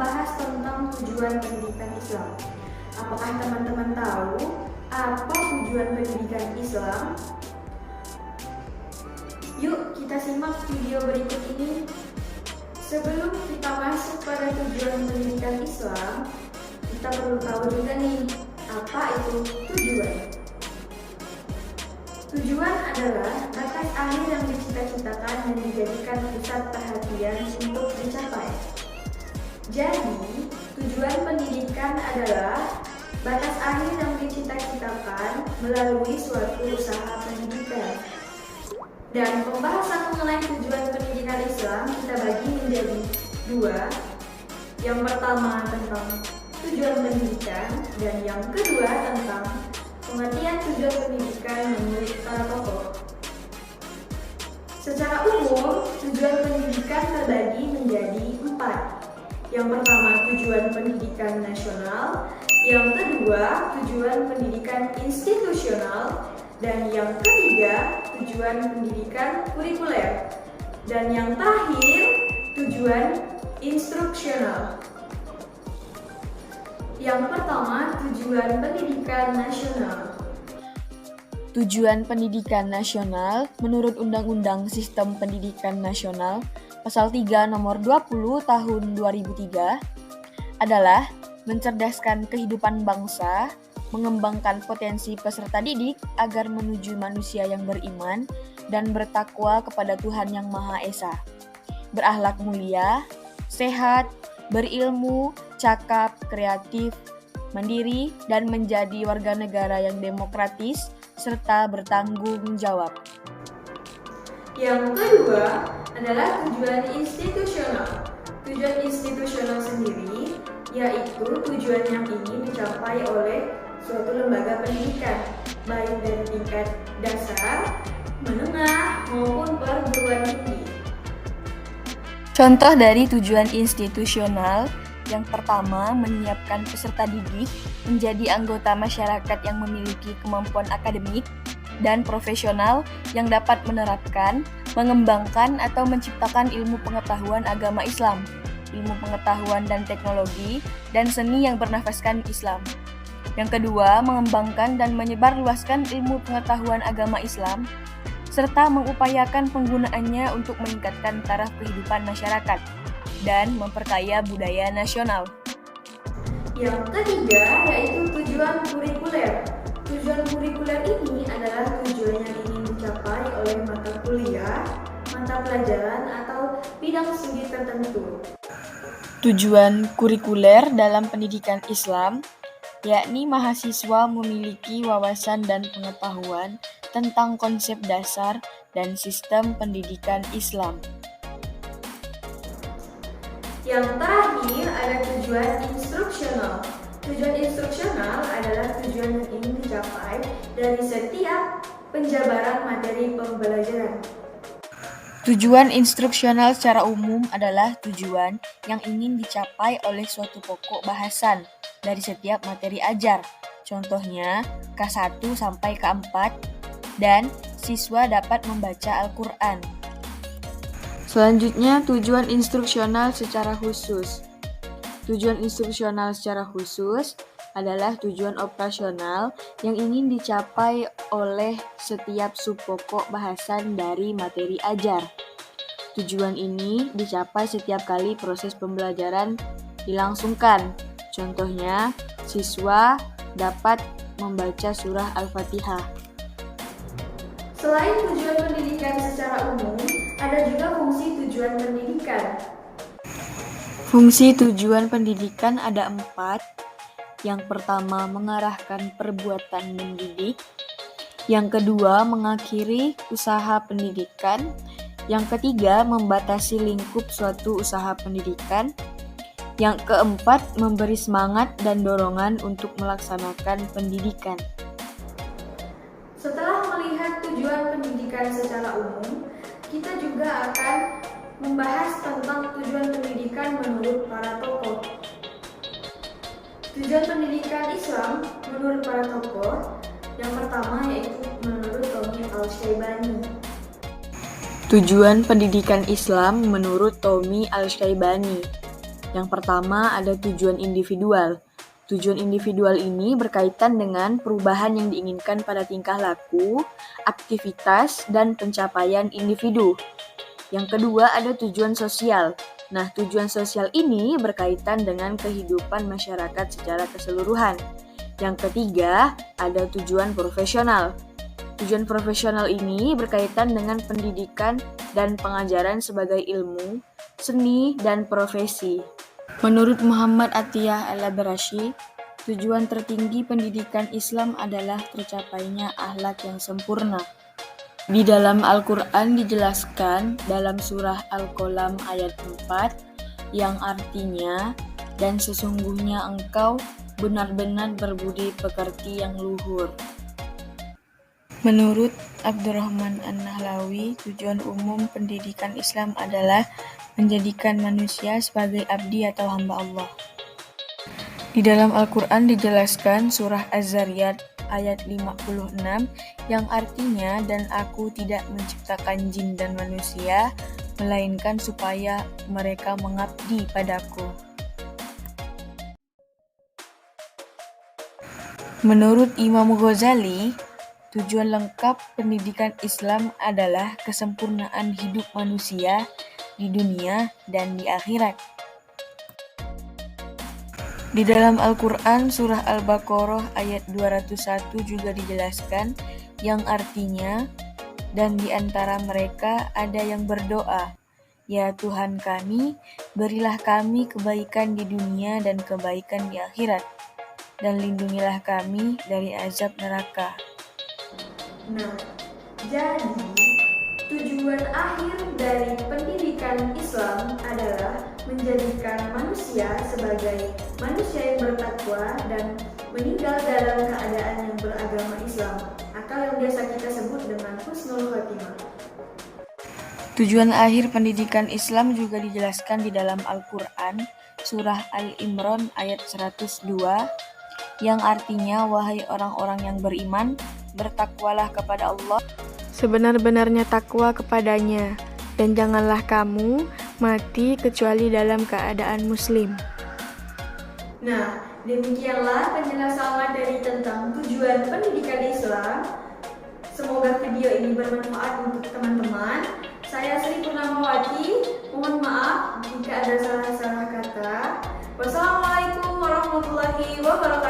membahas tentang tujuan pendidikan Islam. Apakah teman-teman tahu apa tujuan pendidikan Islam? Yuk kita simak video berikut ini. Sebelum kita masuk pada tujuan pendidikan Islam, kita perlu tahu juga nih, apa itu tujuan? Tujuan adalah batas akhir yang dicita-citakan dan dijadikan pusat perhatian untuk dicapai. Jadi, tujuan pendidikan adalah batas akhir yang dicita-citakan melalui suatu usaha pendidikan. Dan pembahasan mengenai tujuan pendidikan Islam kita bagi menjadi dua. Yang pertama tentang tujuan pendidikan dan yang kedua tentang pengertian tujuan pendidikan menurut para tokoh. Secara umum, tujuan pendidikan terbagi menjadi 4. Yang pertama, tujuan pendidikan nasional. Yang kedua, tujuan pendidikan institusional. Dan yang ketiga, tujuan pendidikan kurikuler. Dan yang terakhir, tujuan instruksional. Yang pertama, tujuan pendidikan nasional. Tujuan pendidikan nasional menurut Undang-Undang Sistem Pendidikan Nasional Pasal 3 Nomor 20 Tahun 2003 adalah mencerdaskan kehidupan bangsa, mengembangkan potensi peserta didik agar menuju manusia yang beriman dan bertakwa kepada Tuhan Yang Maha Esa, berakhlak mulia, sehat, berilmu, cakap, kreatif, mandiri, dan menjadi warga negara yang demokratis serta bertanggung jawab. Yang kedua adalah tujuan institusional. Tujuan institusional sendiri yaitu tujuan yang ingin dicapai oleh suatu lembaga pendidikan, baik dari tingkat dasar, menengah, maupun perguruan tinggi. Contoh dari tujuan institusional, yang pertama, menyiapkan peserta didik menjadi anggota masyarakat yang memiliki kemampuan akademik dan profesional yang dapat menerapkan, mengembangkan, atau menciptakan ilmu pengetahuan agama Islam, ilmu pengetahuan dan teknologi, dan seni yang bernafaskan Islam. Yang kedua, mengembangkan dan menyebarluaskan ilmu pengetahuan agama Islam, serta mengupayakan penggunaannya untuk meningkatkan taraf kehidupan masyarakat dan memperkaya budaya nasional. Yang ketiga yaitu tujuan kurikuler. Tujuan kurikuler ini adalah tujuan yang ingin dicapai oleh mata kuliah, mata pelajaran, atau bidang studi tertentu. Tujuan kurikuler dalam pendidikan Islam yakni mahasiswa memiliki wawasan dan pengetahuan tentang konsep dasar dan sistem pendidikan Islam. Yang terakhir ada tujuan instruksional. Tujuan instruksional adalah tujuan yang ingin dicapai dari setiap penjabaran materi pembelajaran. Tujuan instruksional secara umum adalah tujuan yang ingin dicapai oleh suatu pokok bahasan dari setiap materi ajar. Contohnya K1 sampai K4 dan siswa dapat membaca Al-Quran. Selanjutnya, tujuan instruksional secara khusus. Tujuan instruksional secara khusus adalah tujuan operasional yang ingin dicapai oleh setiap subpokok bahasan dari materi ajar. Tujuan ini dicapai setiap kali proses pembelajaran dilangsungkan. Contohnya, siswa dapat membaca surah Al-Fatihah. Selain tujuan pendidikan secara umum, ada juga fungsi tujuan pendidikan. Fungsi tujuan pendidikan ada 4. Yang pertama, mengarahkan perbuatan mendidik. Yang kedua, mengakhiri usaha pendidikan. Yang ketiga, membatasi lingkup suatu usaha pendidikan. Yang keempat, memberi semangat dan dorongan untuk melaksanakan pendidikan. Setelah melihat tujuan pendidikan secara umum, kita juga akan membahas tentang tujuan pendidikan menurut para tokoh. Tujuan pendidikan Islam menurut para tokoh, yang pertama yaitu menurut Tommy Al-Syaibani. Tujuan pendidikan Islam menurut Tommy Al-Syaibani. Yang pertama ada tujuan individual. Tujuan individual ini berkaitan dengan perubahan yang diinginkan pada tingkah laku, aktivitas, dan pencapaian individu. Yang kedua ada tujuan sosial. Nah, tujuan sosial ini berkaitan dengan kehidupan masyarakat secara keseluruhan. Yang ketiga ada tujuan profesional. Tujuan profesional ini berkaitan dengan pendidikan dan pengajaran sebagai ilmu, seni, dan profesi. Menurut Muhammad Atiyah Al-Abrashi, tujuan tertinggi pendidikan Islam adalah tercapainya akhlak yang sempurna. Di dalam Al-Quran dijelaskan dalam surah Al-Qalam ayat 4 yang artinya, dan sesungguhnya engkau benar-benar berbudi pekerti yang luhur. Menurut Abdurrahman An-Nahlawi, tujuan umum pendidikan Islam adalah menjadikan manusia sebagai abdi atau hamba Allah. Di dalam Al-Quran dijelaskan surah Az-Zariyat ayat 56 yang artinya, dan aku tidak menciptakan jin dan manusia, melainkan supaya mereka mengabdi padaku. Menurut Imam Ghazali, tujuan lengkap pendidikan Islam adalah kesempurnaan hidup manusia di dunia dan di akhirat. Di dalam Al-Quran surah Al-Baqarah ayat 201 juga dijelaskan yang artinya, dan di antara mereka ada yang berdoa, ya Tuhan kami, berilah kami kebaikan di dunia dan kebaikan di akhirat, dan lindungilah kami dari azab neraka. Nah, jadi tujuan akhir dari pendidikan Islam adalah menjadikan manusia sebagai manusia yang bertakwa dan meninggal dalam keadaan yang beragama Islam, atau yang biasa kita sebut dengan husnul khotimah. Tujuan akhir pendidikan Islam juga dijelaskan di dalam Al-Quran surah Al-Imran ayat 102 yang artinya, wahai orang-orang yang beriman, bertakwalah kepada Allah sebenar-benarnya takwa kepadanya, dan janganlah kamu mati kecuali dalam keadaan muslim. Nah, demikianlah penjelasan materi tentang tujuan pendidikan Islam. Semoga video ini bermanfaat untuk teman-teman. Saya Sri Purnamawati, mohon maaf jika ada salah-salah kata. Wassalamualaikum warahmatullahi wabarakatuh.